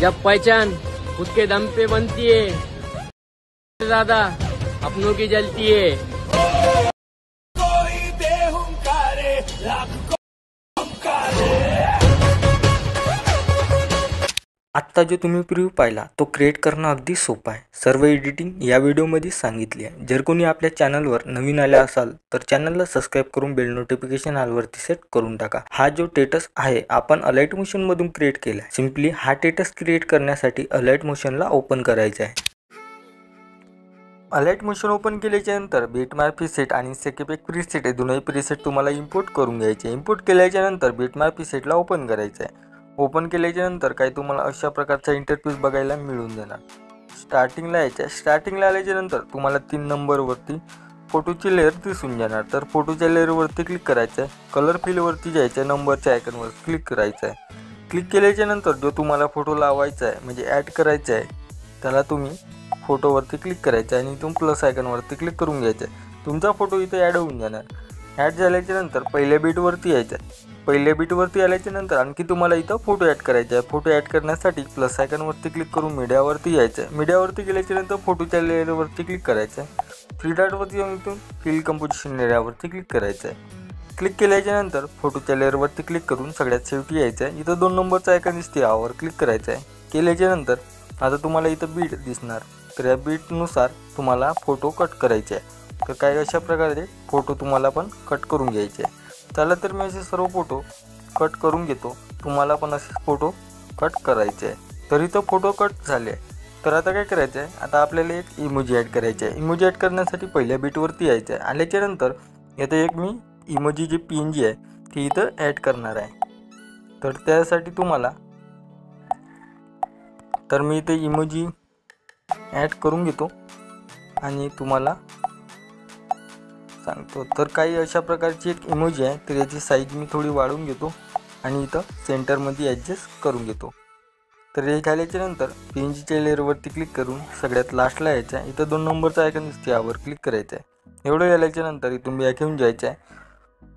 जब पहचान खुद के दम पे बनती है, ज्यादा अपनों की जलती है। कोई बेहुंकारे लाख आत्ता जो तुम्ही प्रिव्ह्यू पाहिला तो क्रिएट करणं अगदी सोपं आहे। सर्व एडिटिंग या व्हिडिओमध्ये सांगितली आहे। जर कोणी आपल्या चॅनलवर नवीन आले असाल तर चॅनलला सबस्क्राइब करून बेल नोटिफिकेशन ऑलवरती सेट करून टाका। हा जो टेटस आहे आपण अलाइट मोशन मधून क्रिएट केला आहे। सिंपली हा टेटस क्रिएट करण्यासाठी अलाइट मोशनला ओपन करायचं आहे। अलाइट मोशन ओपन केल्याच्या नंतर बिटमॅप प्रीसेट आणि सेकेपेक प्रीसेट हे दोन्ही प्रीसेट तुम्हाला इंपोर्ट करून घ्यायचे। इंपोर्ट केल्याच्या नंतर बिटमॅप प्रीसेटला ओपन करायचं आहे। ओपन केल्याच्या नंतर काही तुम्हाला अशा प्रकारचा इंटरफेस बघायला मिळून जाणार। स्टार्टिंगला यायचं। स्टार्टिंगला आल्याच्या नंतर तुम्हाला 3 नंबरवरती फोटोची लेयर दिसून जाणार। तर फोटोच्या लेयरवरती क्लिक करायचं आहे। कलर फिलवरती जायचं, नंबरच्या आयकॉनवर क्लिक करायचं आहे। क्लिक केल्याच्या नंतर जो तुम्हाला फोटो लावायचा आहे म्हणजे ॲड करायचा आहे त्याला तुम्ही फोटोवरती क्लिक करायचं आहे आणि इथून प्लस आयकॉनवरती क्लिक करून घ्यायचं आहे। तुमचा फोटो इथे ॲड होऊन जाणार। ॲड झाल्याच्या नंतर पहिल्या बीटवरती यायचं आहे। पहिल्या बीटवरती आल्याच्या नंतर आणखी तुम्हाला इथं फोटो ॲड करायचा आहे। फोटो ॲड करण्यासाठी प्लस आयकॉनवरती क्लिक करून मीडियावरती यायचं आहे। मीडियावरती गेल्याच्या नंतर फोटोच्या लेयरवरती क्लिक करायचं आहे। थ्री डॉटवरती येऊन इथून फिल कंपोजिशन एरियावरती क्लिक करायचं आहे। क्लिक केल्याच्या नंतर फोटोच्या लेयरवरती क्लिक करून सगळ्यात शेवटी यायचं आहे। इथं 2 नंबरचा आयकॉन दिसते यावर क्लिक करायचं आहे। केल्याच्या नंतर आता तुम्हाला इथं बीट दिसणार। तर या बीटनुसार तुम्हाला फोटो कट करायचे आहे। तर काही अशा प्रकारे फोटो तुम्हाला पण कट करून घ्यायचे आहे। चला तर मी असे सर्व फोटो कट करून घेतो। तुम्हाला पण असे फोटो कट करायचे आहे। तर इथं फोटो कट झाले। तर आता काय करायचं आहे, आता आपल्याला एक इमोजी ॲड करायचे आहे। इमोजी ॲड करण्यासाठी पहिल्या बीटवरती यायचं आहे। आल्याच्या नंतर इथं एक मी इमोजी जी PNG आहे ती इथं ॲड करणार आहे। तर त्यासाठी तुम्हाला तर मी इथे इमोजी ॲड करून घेतो आणि तुम्हाला सांगतो। तर काही अशा प्रकारची एक इमोजी आहे। तर याची साईज मी थोडी वाढवून घेतो आणि इथं सेंटरमध्ये ॲडजस्ट करून घेतो। तर हे झाल्याच्या नंतर PNGच्या लेअरवरती क्लिक करून सगळ्यात लास्टला यायचं आहे। इथं 2 नंबरचा आयकॉन दिसते यावर क्लिक करायचं आहे। एवढं झाल्याच्या नंतर इथून बॅक येऊन जायचं आहे।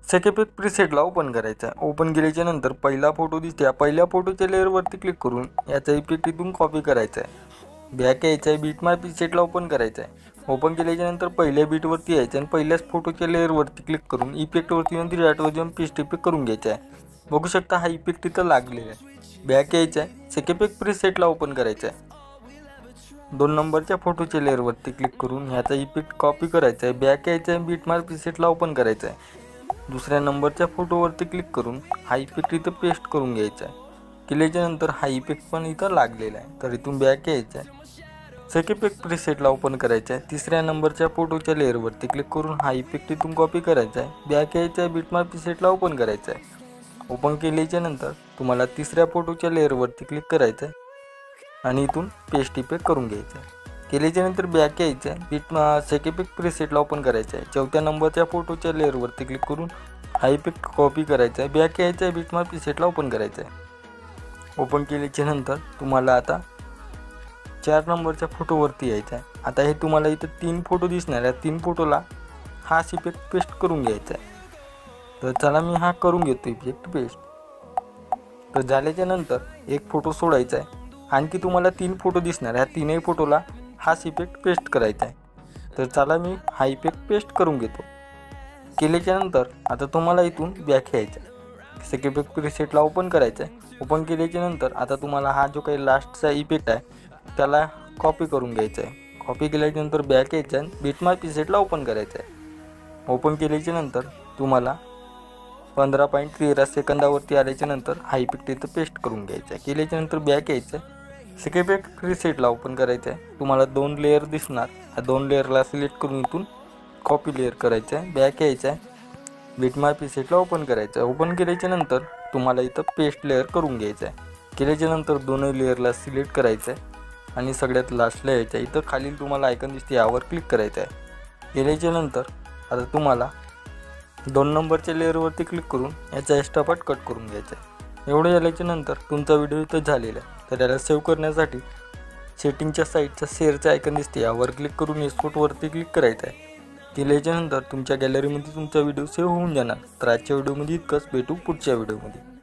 सेकेपेक प्रीसेटला ओपन करायचं आहे। ओपन केल्याच्या नंतर पहिला फोटो दिसते, पहिल्या फोटोच्या लेअरवरती क्लिक करून याचा इफेक्ट इथून कॉपी करायचा आहे। बॅक यायचं आहे। बिटमॅप प्रीसेटला ओपन करायचं आहे। ओपन केल्याच्या नंतर पहिल्या बीटवरती यायचं आणि पहिल्याच फोटोच्या लेअरवरती क्लिक करून इफेक्टवरती येऊन 3 डॉटवर जाऊन पेस्ट इफेक्ट करून घ्यायचा आहे। बघू शकता हा इफेक्ट इथं लागलेला आहे। बॅक यायचं आहे। सेकेपेक प्रीसेटला ओपन करायचं आहे। 2 नंबरच्या फोटोच्या लेअरवरती क्लिक करून ह्याचा इफेक्ट कॉपी करायचा आहे। बॅक यायचं आहे। बिटमॅप प्रीसेटला ओपन करायचं आहे। दुसऱ्या नंबरच्या फोटोवरती क्लिक करून हा इफेक्ट इथं पेस्ट करून घ्यायचा आहे। केल्याच्या नंतर हा इफेक्ट पण इथं लागलेला आहे। तर इथून बॅक यायचं आहे। सेकेपेक प्रीसेटला ओपन करायचं आहे। तिसऱ्या नंबरच्या फोटोच्या लेअरवरती क्लिक करून हा इफेक्ट इथून कॉपी करायचा आहे। बॅक यायचं आहे। बिटमॅप प्रीसेटला ओपन करायचं आहे। ओपन केल्याच्या नंतर तुम्हाला तिसऱ्या फोटोच्या लेअरवरती क्लिक करायचं आहे आणि इथून पेस्ट इफेक्ट करून घ्यायचं आहे। केल्याच्या नंतर बॅक यायचं आहे। सेकेपेक प्रीसेटला ओपन करायचं आहे। चौथ्या नंबरच्या फोटोच्या लेअरवरती क्लिक करून हा इफेक्ट कॉपी करायचा आहे। बॅक यायचं आहे। बिटमॅप प्रीसेटला ओपन करायचं आहे। ओपन केल्याच्या नंतर तुम्हाला आता 4 नंबरच्या फोटोवरती यायचं आहे। आता हे तुम्हाला इथं 3 फोटो दिसणार आहे। 3 फोटोला हाच इफेक्ट पेस्ट करून घ्यायचा आहे। तर चला मी हा करून घेतो इफेक्ट पेस्ट। तर झाल्याच्या नंतर एक फोटो सोडायचा आहे। आणखी तुम्हाला 3 फोटो दिसणार आहे। 3ही फोटोला हाच इफेक्ट पेस्ट करायचा आहे। तर चला मी हा इफेक्ट पेस्ट करून घेतो। केल्याच्या नंतर आता तुम्हाला इथून बॅक यायचं आहे। सेकेपेक प्रीसेटला ओपन करायचं आहे। ओपन केल्याच्या नंतर आता तुम्हाला हा जो काही लास्टचा इफेक्ट आहे त्याला कॉपी करून घ्यायचं आहे। कॉपी केल्याच्या नंतर बॅक यायचं आहे। बिटमॅप प्रीसेटला ओपन करायचं आहे। ओपन केल्याच्या नंतर तुम्हाला 15.13 सेकंदावरती आल्याच्या नंतर हा इफेक्ट इथं पेस्ट करून घ्यायचा आहे। केल्याच्या नंतर बॅक यायचं आहे। सेकेपेक प्रीसेटला ओपन करायचं आहे। तुम्हाला 2 लेअर दिसणार। ह्या 2 लेअरला सिलेक्ट करून इथून कॉपी लेअर करायचं आहे। बॅक यायचं आहे। बिटमॅप प्रीसेटला ओपन करायचं आहे। ओपन केल्याच्या नंतर तुम्हाला इथं पेस्ट लेअर करून घ्यायचं आहे। केल्याच्या नंतर दोन्ही लेअरला सिलेक्ट करायचं आहे आणि सगळ्यात लास्टला यायचं आहे। इथं खाली तुम्हाला आयकॉन दिसते यावर क्लिक करायचं आहे। केल्याच्या नंतर आता तुम्हाला 2 नंबरच्या लेअरवरती क्लिक करून याचा एक्स्ट्रा पार्ट कट करून घ्यायचा आहे। एवढं झाल्याच्या नंतर तुमचा व्हिडिओ इथं झालेला आहे। तर याला सेव्ह करण्यासाठी सेटिंगच्या साईडचा शेअरचा आयकॉन दिसते यावर क्लिक करून एक्सपोर्टवरती क्लिक करायचं आहे। केल्याच्या नंतर तुमच्या गॅलरीमध्ये तुमचा व्हिडिओ सेव्ह होऊन जाणार। तर आजच्या व्हिडिओमध्ये इतकंच। भेटू पुढच्या व्हिडिओमध्ये।